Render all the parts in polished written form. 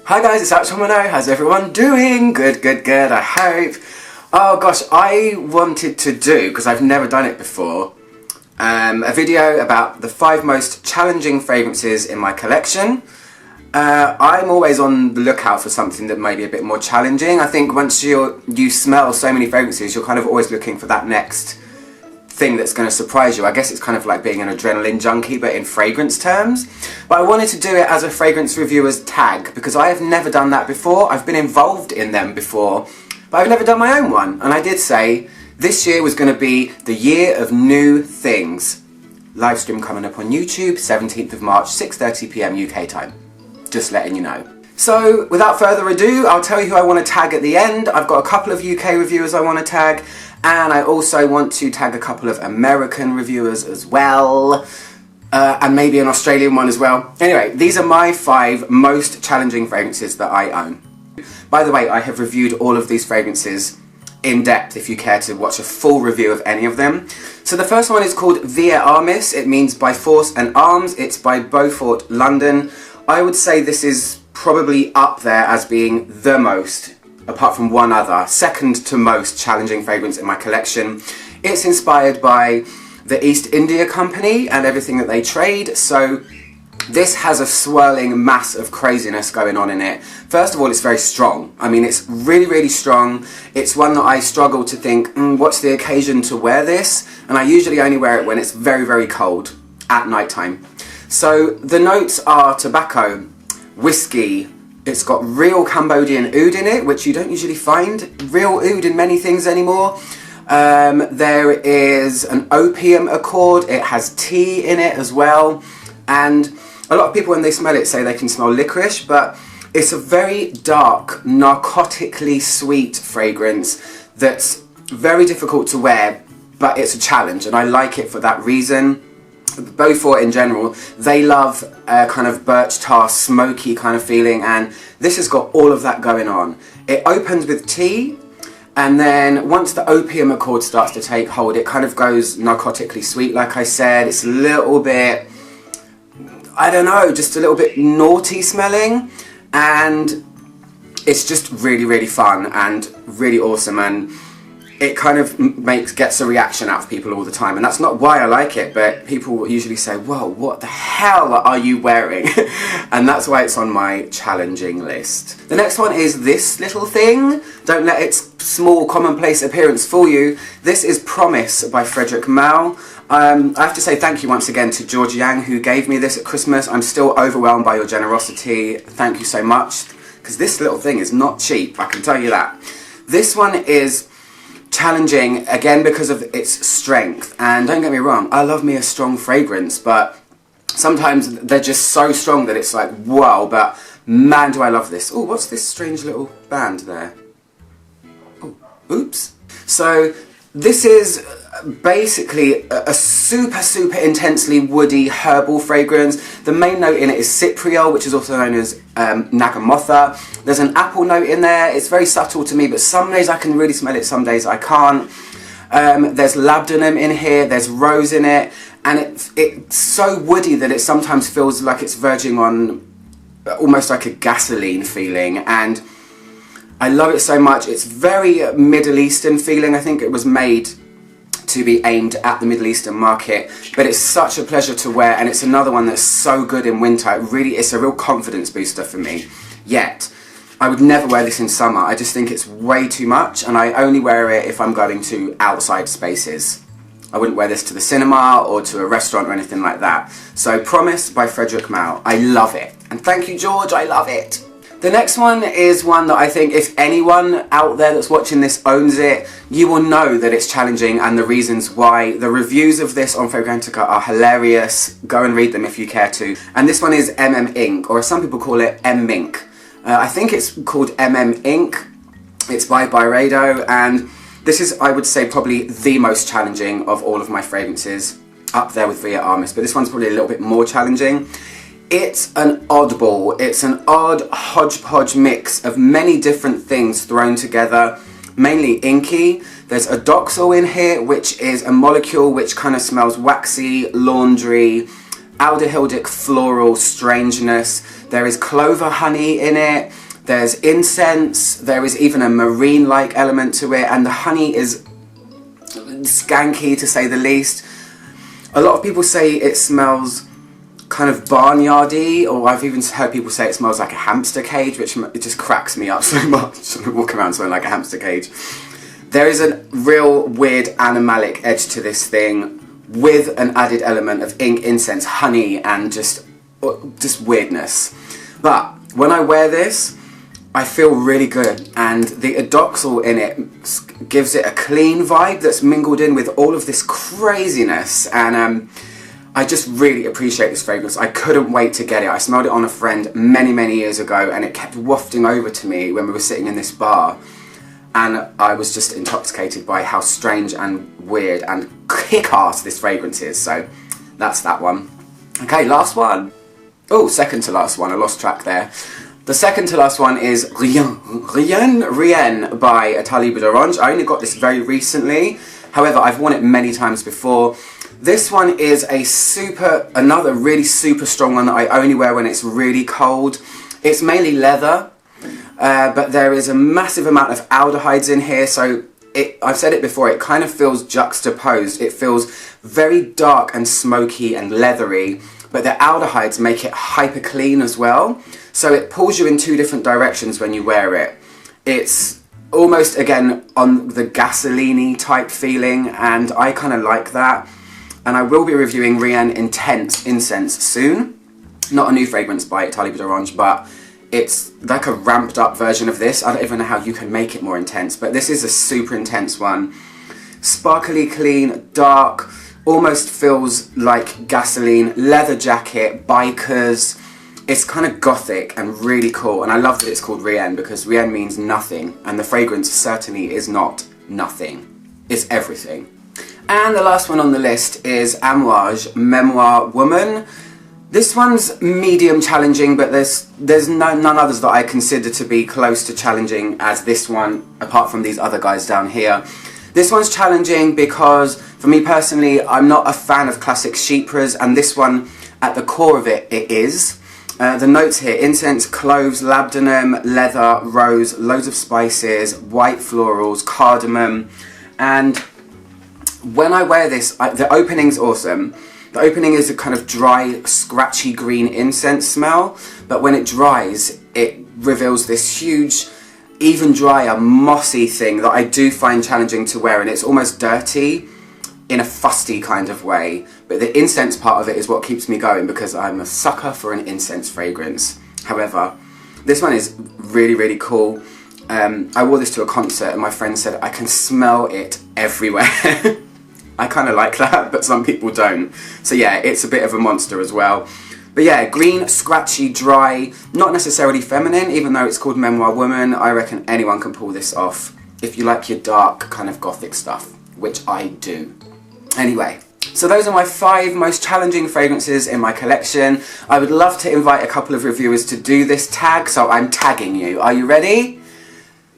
Hi guys, it's Attribution. How's everyone doing? Good, I hope. Oh gosh, I wanted to do, because I've never done it before, a video about the 5 most challenging fragrances in my collection. I'm always on the lookout for something that may be a bit more challenging. I think once you smell so many fragrances, you're kind of always looking for that next thing that's going to surprise you. I guess it's kind of like being an adrenaline junkie, but in fragrance terms. But I wanted to do it as a fragrance reviewer's tag, because I have never done that before. I've been involved in them before, but I've never done my own one. And I did say this year was going to be the year of new things. Live stream coming up on YouTube, 17th of March, 6:30 PM UK time. Just letting you know. So, without further ado, I'll tell you who I want to tag at the end. I've got a couple of UK reviewers I want to tag, and I also want to tag a couple of American reviewers as well, and maybe an Australian one as well. Anyway, these are my 5 most challenging fragrances that I own. By the way, I have reviewed all of these fragrances in depth if you care to watch a full review of any of them. So the first one is called Via Armis. It means by force and arms. It's by Beaufort, London. I would say this is probably up there as being the most, apart from one other, second to most challenging fragrance in my collection. It's inspired by the East India Company and everything that they trade, so this has a swirling mass of craziness going on in it. First of all, it's very strong. I mean, it's really strong. It's one that I struggle to think, what's the occasion to wear this? And I usually only wear it when it's very cold at night time. So the notes are tobacco, whiskey, it's got real Cambodian oud in it, which you don't usually find real oud in many things anymore. There is an opium accord, it has tea in it as well, and a lot of people when they smell it say they can smell licorice, but it's a very dark, narcotically sweet fragrance that's very difficult to wear, but it's a challenge, and I like it for that reason. Beaufort in general, they love a kind of birch tar, smoky kind of feeling, and this has got all of that going on. It opens with tea, and then once the opium accord starts to take hold, it kind of goes narcotically sweet, like I said. It's a little bit, I don't know, just a little bit naughty smelling, and it's just really fun and really awesome, and it kind of gets a reaction out of people all the time, and that's not why I like it, but people usually say, whoa, what the hell are you wearing? And that's why it's on my challenging list. The next one is this little thing. Don't let its small commonplace appearance fool you. This is Promise by Frag-mental. I have to say thank you once again to George Yang, who gave me this at Christmas. I'm still overwhelmed by your generosity. Thank you so much, because this little thing is not cheap, I can tell you that. This one is challenging again because of its strength, and don't get me wrong, I love me a strong fragrance, but sometimes they're just so strong that it's like, wow, but man do I love this. Oh, what's this strange little band there? Oh, oops. So this is basically a super intensely woody herbal fragrance. The main note in it is cypriol, which is also known as nagamotha. There's an apple note in there. It's very subtle to me, but some days I can really smell it, some days I can't. There's labdanum in here, there's rose in it, and it's so woody that it sometimes feels like it's verging on almost like a gasoline feeling, and I love it so much. It's very Middle Eastern feeling. I think it was made to be aimed at the Middle Eastern market, but it's such a pleasure to wear, and it's another one that's so good in winter. It's a real confidence booster for me. Yet, I would never wear this in summer. I just think it's way too much, and I only wear it if I'm going to outside spaces. I wouldn't wear this to the cinema or to a restaurant or anything like that. So Promise by Frag-mental. I love it. And thank you, George, I love it. The next one is one that I think if anyone out there that's watching this owns it, you will know that it's challenging and the reasons why. The reviews of this on Frag-mental are hilarious. Go and read them if you care to. And this one is Ink, or as some people call it, Mink. I think it's called Ink. It's by Byredo, and this is, I would say, probably the most challenging of all of my fragrances, up there with Via Armis, but this one's probably a little bit more challenging. It's an oddball. It's an odd hodgepodge mix of many different things thrown together, mainly inky. There's a doxyl in here, which is a molecule which kind of smells waxy, laundry, aldehyldic floral strangeness. There is clover honey in it. There's incense. There is even a marine-like element to it, and the honey is skanky to say the least. A lot of people say it smells kind of barnyardy, or I've even heard people say it smells like a hamster cage, which it just cracks me up so much. I walk around smelling like a hamster cage. There is a real weird animalic edge to this thing, with an added element of ink, incense, honey, and just weirdness. But when I wear this, I feel really good, and the Adoxal in it gives it a clean vibe that's mingled in with all of this craziness, and I just really appreciate this fragrance. I couldn't wait to get it. I smelled it on a friend many years ago, and it kept wafting over to me when we were sitting in this bar, and I was just intoxicated by how strange and weird and kick-ass this fragrance is. So that's that one. Okay, last one. Oh, second to last one. I lost track there. The second to last one is Rien by Attribution Orange. I only got this very recently. However, I've worn it many times before. This one is another really super strong one that I only wear when it's really cold. It's mainly leather, but there is a massive amount of aldehydes in here, so I've said it before, it kind of feels juxtaposed. It feels very dark and smoky and leathery, but the aldehydes make it hyper clean as well. So it pulls you in two different directions when you wear it. It's almost, again, on the gasoline-y type feeling, and I kind of like that. And I will be reviewing Rien Intense Incense soon. Not a new fragrance by Attribution Orange, but it's like a ramped up version of this. I don't even know how you can make it more intense, but this is a super intense one. Sparkly clean, dark, almost feels like gasoline, leather jacket, bikers. It's kind of gothic and really cool, and I love that it's called Rien, because Rien means nothing, and the fragrance certainly is not nothing. It's everything. And the last one on the list is Mirage Memoir Woman. This one's medium challenging, but there's none others that I consider to be close to challenging as this one, apart from these other guys down here. This one's challenging because, for me personally, I'm not a fan of classic chypres, and this one, at the core of it, it is. The notes here: incense, cloves, labdanum, leather, rose, loads of spices, white florals, cardamom, and when I wear this, the opening's awesome. The opening is a kind of dry, scratchy green incense smell, but when it dries, it reveals this huge, even drier, mossy thing that I do find challenging to wear, and it's almost dirty in a fusty kind of way. But the incense part of it is what keeps me going, because I'm a sucker for an incense fragrance. However, this one is really cool. I wore this to a concert, and my friend said I can smell it everywhere. I kind of like that, but some people don't. So yeah, it's a bit of a monster as well. But yeah, green, scratchy, dry, not necessarily feminine, even though it's called Memoir Woman. I reckon anyone can pull this off if you like your dark kind of gothic stuff, which I do. Anyway, so those are my 5 most challenging fragrances in my collection. I would love to invite a couple of reviewers to do this tag, so I'm tagging you. Are you ready?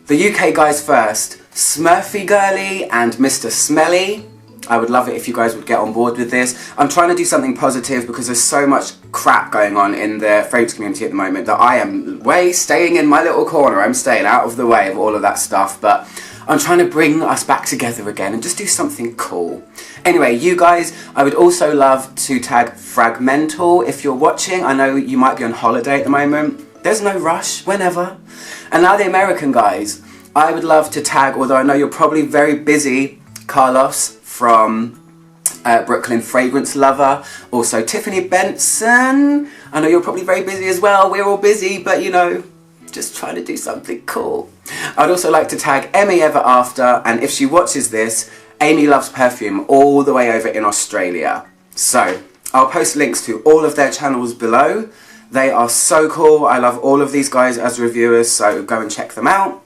The UK guys first, Smurfygurly and Mr. Smelly. I would love it if you guys would get on board with this. I'm trying to do something positive because there's so much crap going on in the fragrance community at the moment that I am staying in my little corner. I'm staying out of the way of all of that stuff, but I'm trying to bring us back together again and just do something cool. Anyway, you guys, I would also love to tag Frag-mental if you're watching. I know you might be on holiday at the moment. There's no rush, whenever. And now the American guys, I would love to tag, although I know you're probably very busy, Carlos from Brooklyn Fragrance Lover, also Tiff Benson. I know you're probably very busy as well. We're all busy, but you know, just trying to do something cool. I'd also like to tag Emmy Ever After, and if she watches this, Amy Loves Perfume all the way over in Australia. So I'll post links to all of their channels below. They are so cool. I love all of these guys as reviewers, so go and check them out.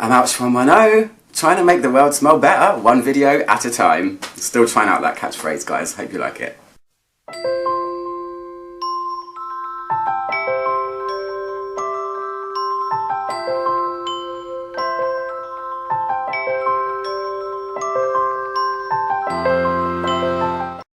I'm Ouch110. Trying to make the world smell better, one video at a time. Still trying out that catchphrase, guys. Hope you like it.